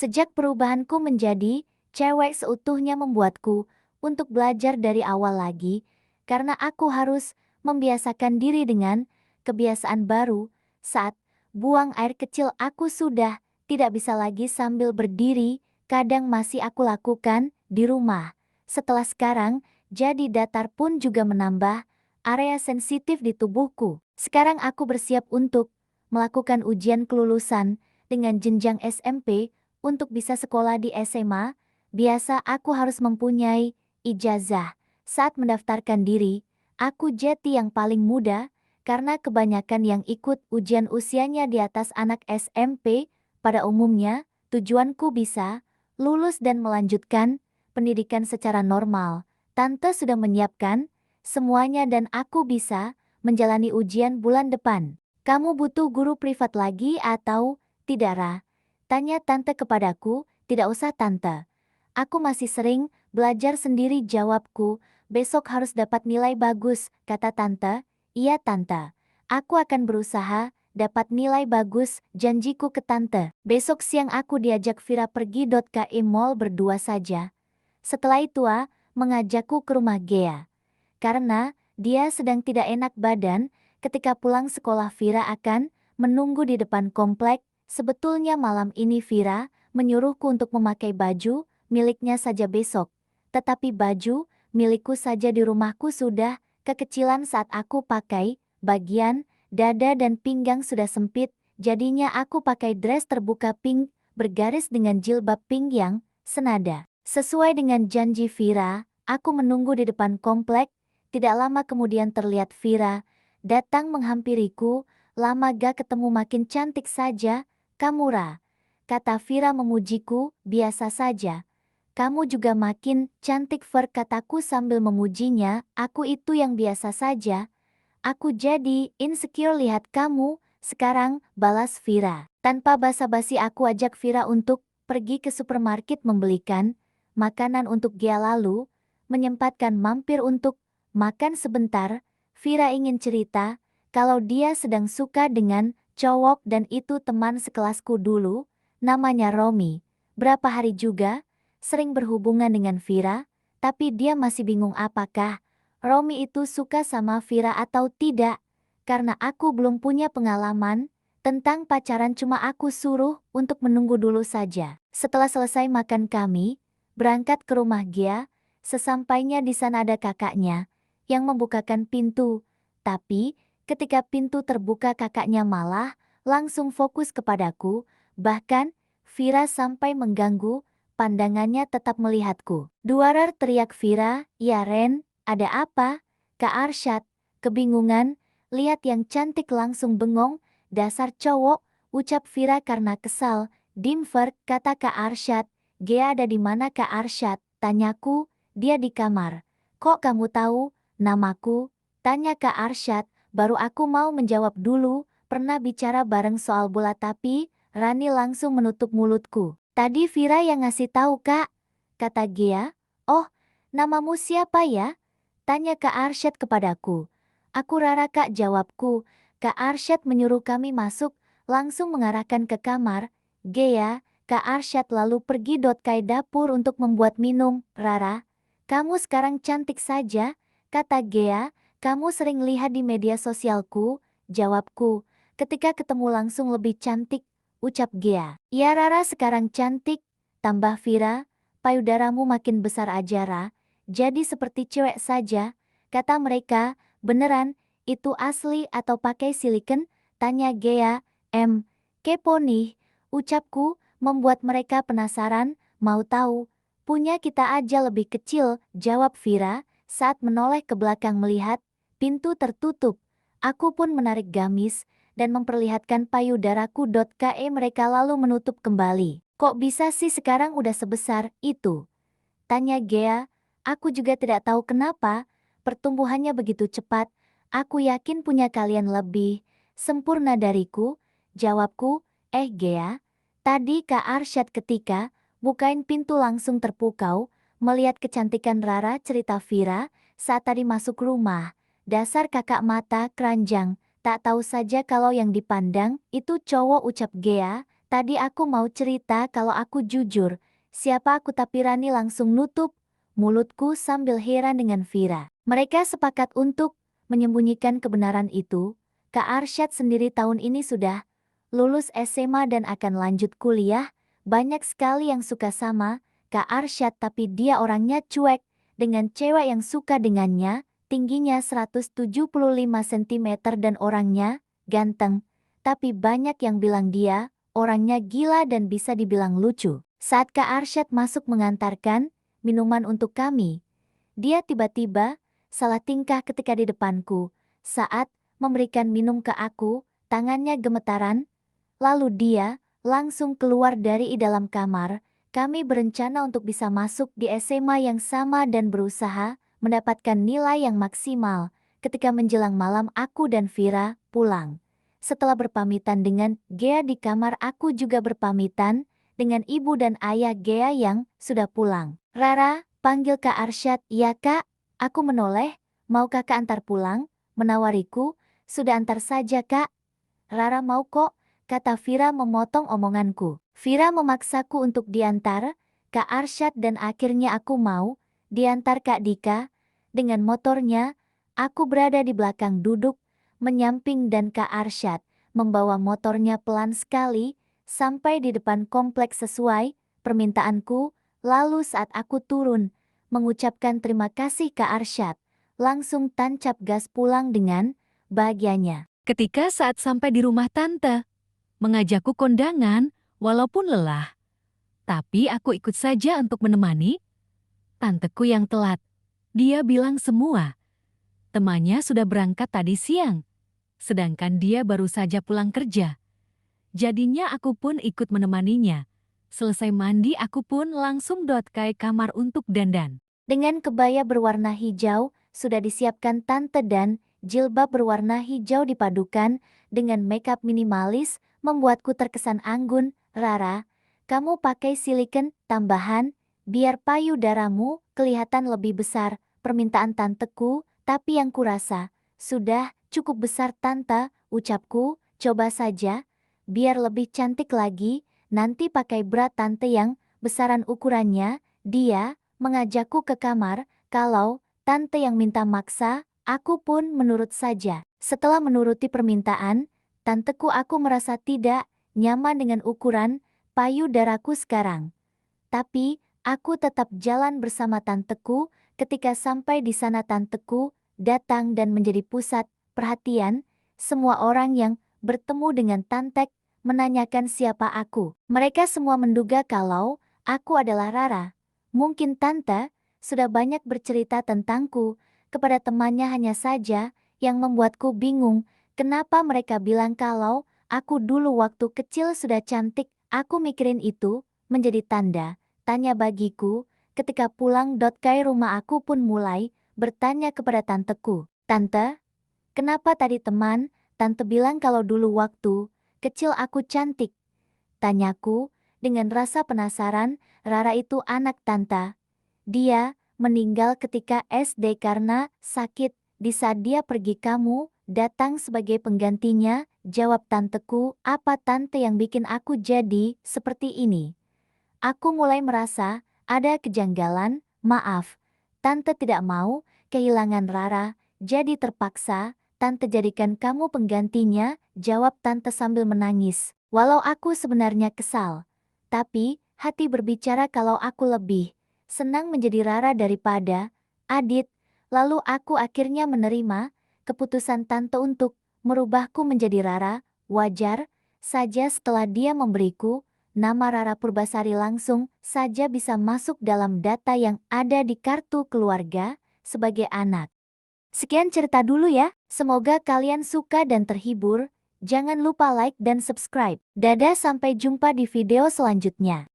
Sejak perubahanku menjadi cewek seutuhnya membuatku untuk belajar dari awal lagi, karena aku harus membiasakan diri dengan kebiasaan baru. Saat buang air kecil aku sudah tidak bisa lagi sambil berdiri, kadang masih aku lakukan di rumah. Setelah sekarang, jadi datar pun juga menambah area sensitif di tubuhku. Sekarang aku bersiap untuk melakukan ujian kelulusan dengan jenjang SMP. Untuk bisa sekolah di SMA, biasa aku harus mempunyai ijazah. Saat mendaftarkan diri, aku jadi yang paling muda, karena kebanyakan yang ikut ujian usianya di atas anak SMP. Pada umumnya, tujuanku bisa lulus dan melanjutkan pendidikan secara normal. Tante sudah menyiapkan semuanya dan aku bisa menjalani ujian bulan depan. Kamu butuh guru privat lagi atau tidak, Ra? Tanya tante kepadaku. Tidak usah tante. Aku masih sering belajar sendiri, jawabku. Besok harus dapat nilai bagus, kata tante. Iya tante. Aku akan berusaha dapat nilai bagus, janjiku ke tante. Besok siang aku diajak Vira pergi ke mall berdua saja. Setelah itu mengajakku ke rumah Gea. Karena dia sedang tidak enak badan, ketika pulang sekolah Vira akan menunggu di depan komplek. Sebetulnya malam ini Vira menyuruhku untuk memakai baju miliknya saja besok. Tetapi baju milikku saja di rumahku sudah kekecilan saat aku pakai, bagian dada dan pinggang sudah sempit, jadinya aku pakai dress terbuka pink, bergaris dengan jilbab pink yang senada. Sesuai dengan janji Vira, aku menunggu di depan komplek. Tidak lama kemudian terlihat Vira datang menghampiriku. Lama gak ketemu, makin cantik saja kamu, Ra. Kata Vira memujiku. Biasa saja. Kamu juga makin cantik, Ver, kataku sambil memujinya. Aku itu yang biasa saja. Aku jadi insecure lihat kamu sekarang, balas Vira. Tanpa basa-basi aku ajak Vira untuk pergi ke supermarket membelikan makanan untuk Gia, lalu menyempatkan mampir untuk makan sebentar. Vira ingin cerita kalau dia sedang suka dengan cowok dan itu teman sekelasku dulu, namanya Romi. Berapa hari juga sering berhubungan dengan Vira, tapi dia masih bingung apakah Romi itu suka sama Vira atau tidak. Karena aku belum punya pengalaman tentang pacaran, cuma aku suruh untuk menunggu dulu saja. Setelah selesai makan kami berangkat ke rumah Gia. Sesampainya di sana ada kakaknya yang membukakan pintu. Tapi ketika pintu terbuka kakaknya malah langsung fokus kepadaku. Bahkan Vira sampai mengganggu pandangannya tetap melihatku. Duarar, teriak Vira. Ya Ren, ada apa? Kak Arsyad kebingungan, lihat yang cantik langsung bengong. Dasar cowok, ucap Vira karena kesal. Dimver, kata Kak Arsyad. Gea ada di mana, Kak Arsyad? Tanyaku. Dia di kamar. Kok kamu tahu namaku? Tanya Kak Arsyad. Baru aku mau menjawab dulu, pernah bicara bareng soal bola tapi Rani langsung menutup mulutku. Tadi Vira yang ngasih tahu, Kak, kata Gea. Oh, namamu siapa ya? Tanya Kak Arsyad kepadaku. Aku Rara, Kak, jawabku. Kak Arsyad menyuruh kami masuk, langsung mengarahkan ke kamar. Gea, Kak Arsyad lalu pergi ke dapur untuk membuat minum. Rara, kamu sekarang cantik saja, kata Gea. Kamu sering lihat di media sosialku, jawabku. Ketika ketemu langsung lebih cantik, ucap Gea. Ya Rara sekarang cantik, tambah Vira. Payudaramu makin besar aja, Ra. Jadi seperti cewek saja, kata mereka. Beneran, itu asli atau pakai silikon? Tanya Gea. Kepo nih, ucapku, membuat mereka penasaran, mau tahu. Punya kita aja lebih kecil, jawab Vira, saat menoleh ke belakang melihat pintu tertutup. Aku pun menarik gamis dan memperlihatkan payudaraku. Mereka lalu menutup kembali. Kok bisa sih sekarang udah sebesar itu? Tanya Gea. Aku juga tidak tahu kenapa, pertumbuhannya begitu cepat. Aku yakin punya kalian lebih sempurna dariku, jawabku. Gea, tadi Kak Arsyad ketika bukain pintu langsung terpukau, melihat kecantikan Rara, cerita Vira, saat tadi masuk rumah. Dasar kakak mata keranjang, tak tahu saja kalau yang dipandang itu cowok, ucap Gea. Tadi aku mau cerita kalau aku jujur. Siapa aku tapi Rani langsung nutup mulutku sambil heran dengan Vira. Mereka sepakat untuk menyembunyikan kebenaran itu. Kak Arsyad sendiri tahun ini sudah lulus SMA dan akan lanjut kuliah. Banyak sekali yang suka sama Kak Arsyad tapi dia orangnya cuek. Dengan cewek yang suka dengannya, tingginya 175 cm dan orangnya ganteng. Tapi banyak yang bilang dia orangnya gila dan bisa dibilang lucu. Saat Kak Arsyad masuk mengantarkan minuman untuk kami, dia tiba-tiba salah tingkah ketika di depanku. Saat memberikan minum ke aku, tangannya gemetaran, lalu dia langsung keluar dari dalam kamar. Kami berencana untuk bisa masuk di SMA yang sama dan berusaha mendapatkan nilai yang maksimal. Ketika menjelang malam aku dan Vira pulang. Setelah berpamitan dengan Gea di kamar, aku juga berpamitan dengan ibu dan ayah Gea yang sudah pulang. Rara, panggil Kak Arsyad. "Iya Kak." Aku menoleh. "Mau Kakak antar pulang?" Menawariku. "Sudah antar saja Kak." "Rara mau kok," kata Vira memotong omonganku. Vira memaksaku untuk diantar Kak Arsyad dan akhirnya aku mau diantar Kak Dika. Dengan motornya, aku berada di belakang duduk, menyamping dan Kak Arsyad membawa motornya pelan sekali sampai di depan kompleks sesuai permintaanku. Lalu saat aku turun, mengucapkan terima kasih Kak Arsyad, langsung tancap gas pulang dengan bahagianya. Ketika saat sampai di rumah tante, mengajakku kondangan walaupun lelah. Tapi aku ikut saja untuk menemani tanteku yang telat. Dia bilang semua temannya sudah berangkat tadi siang, sedangkan dia baru saja pulang kerja. Jadinya aku pun ikut menemaninya. Selesai mandi aku pun langsung ke kamar untuk dandan. Dengan kebaya berwarna hijau, sudah disiapkan tante dan jilbab berwarna hijau dipadukan dengan makeup minimalis, membuatku terkesan anggun. "Rara, kamu pakai silikon tambahan, biar payudaramu kelihatan lebih besar." Permintaan tanteku, tapi yang kurasa, "Sudah cukup besar tante," ucapku. "Coba saja, biar lebih cantik lagi, nanti pakai bra tante yang besaran ukurannya." Dia mengajakku ke kamar. Kalau tante yang minta maksa, aku pun menurut saja. Setelah menuruti permintaan tanteku, aku merasa tidak nyaman dengan ukuran payudaraku sekarang. Tapi aku tetap jalan bersama tanteku. Ketika sampai di sana, tanteku datang dan menjadi pusat perhatian. Semua orang yang bertemu dengan Tantek menanyakan siapa aku. Mereka semua menduga kalau aku adalah Rara. Mungkin tante sudah banyak bercerita tentangku kepada temannya, hanya saja yang membuatku bingung. Kenapa mereka bilang kalau aku dulu waktu kecil sudah cantik? Aku mikirin itu menjadi tanda tanya bagiku. Ketika pulang ke rumah, aku pun mulai bertanya kepada tanteku. "Tante, kenapa tadi teman tante bilang kalau dulu waktu kecil aku cantik?" Tanyaku dengan rasa penasaran. "Rara itu anak tante. Dia meninggal ketika SD karena sakit. Di saat dia pergi kamu datang sebagai penggantinya," jawab tanteku. "Apa tante yang bikin aku jadi seperti ini?" Aku mulai merasa ada kejanggalan. "Maaf, tante tidak mau kehilangan Rara, jadi terpaksa tante jadikan kamu penggantinya," jawab tante sambil menangis. Walau aku sebenarnya kesal, tapi hati berbicara kalau aku lebih senang menjadi Rara daripada Adit. Lalu aku akhirnya menerima keputusan tante untuk merubahku menjadi Rara. Wajar saja setelah dia memberiku nama Rara Purbasari, langsung saja bisa masuk dalam data yang ada di kartu keluarga sebagai anak. Sekian cerita dulu ya, semoga kalian suka dan terhibur. Jangan lupa like dan subscribe. Dadah, sampai jumpa di video selanjutnya.